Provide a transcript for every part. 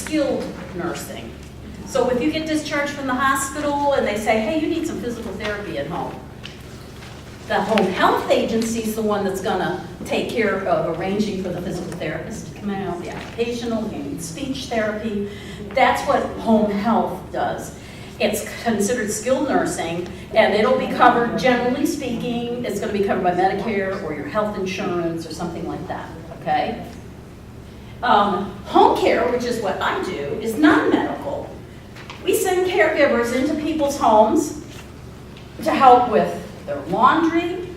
skilled nursing. So if you get discharged from the hospital and they say, hey, you need some physical therapy at home, the home health agency is the one that's going to take care of arranging for the physical therapist to come out, the occupational, you need speech therapy. That's what home health does. It's considered skilled nursing, and it'll be covered, generally speaking, it's going to be covered by Medicare or your health insurance or something like that, okay? Home care, which is what I do, is non-medical. We send caregivers into people's homes to help with their laundry,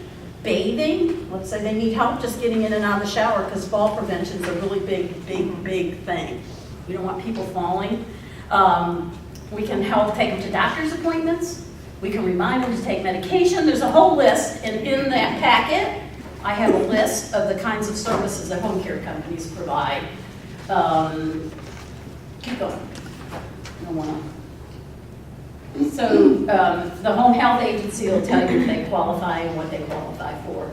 bathing. Let's say they need help just getting in and out of the shower because fall prevention is a really big thing. We don't want people falling. We can help take them to doctor's appointments. We can remind them to take medication. There's a whole list, and in that packet, I have a list of the kinds of services that home care companies provide. Keep going. I don't want to. So the home health agency will tell you if they qualify and what they qualify for.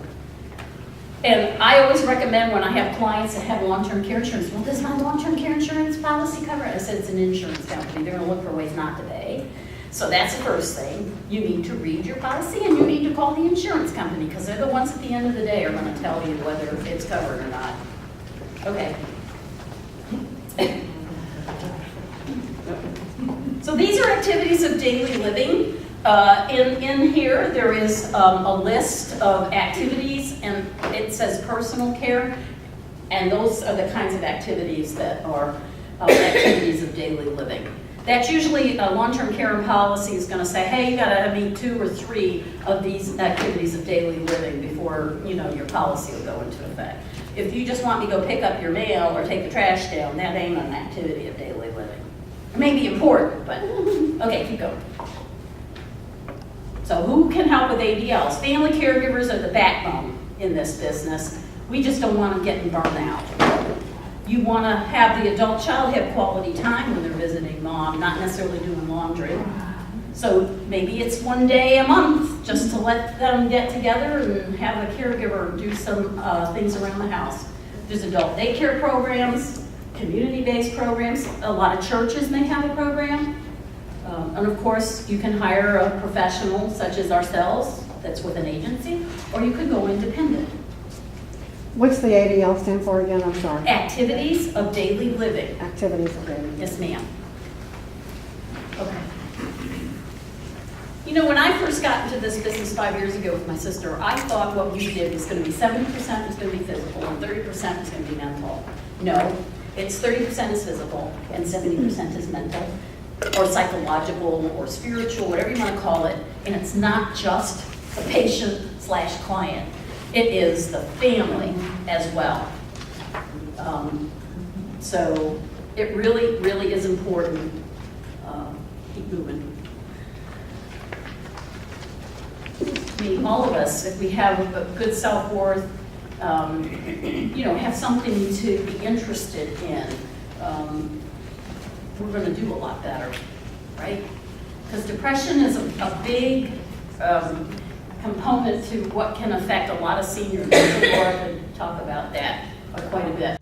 And I always recommend when I have clients that have long-term care insurance, well, does my long-term care insurance policy cover it? I said it's an insurance company. They're going to look for ways not to pay. So that's the first thing. You need to read your policy and you need to call the insurance company because they're the ones at the end of the day are going to tell you whether it's covered or not. Okay. So these are activities of daily living. In here, there is a list of activities, and it says personal care, and those are the kinds of activities that are activities of daily living. That's usually a long-term care policy is going to say, hey, you got to meet 2 or 3 of these activities of daily living before your policy will go into effect. If you just want me to go pick up your mail or take the trash down, that ain't an activity of daily living. It may be important, but okay, keep going. So who can help with ADLs? Family caregivers are the backbone in this business. We just don't want them getting burned out. You want to have the adult child have quality time when they're visiting mom, not necessarily doing laundry. So maybe it's 1 day a month just to let them get together and have a caregiver do some things around the house. There's adult daycare programs, community-based programs. A lot of churches may have a program. And of course, you can hire a professional such as ourselves that's with an agency, or you could go independent. What's the ADL stand for again? I'm sorry. Activities of daily living. Activities of daily living. Yes, ma'am. Okay. When I first got into this business 5 years ago with my sister, I thought what we did was going to be 70% was going to be physical and 30% was going to be mental. No, it's 30% is physical and 70% is mental, or psychological, or spiritual, whatever you want to call it. And it's not just the patient/client. It is the family as well. So it really is important. Keep moving. I mean, all of us, if we have a good self-worth, have something to be interested in, we're going to do a lot better, right? Because depression is a big component to what can affect a lot of seniors. Bour could talk about that quite a bit.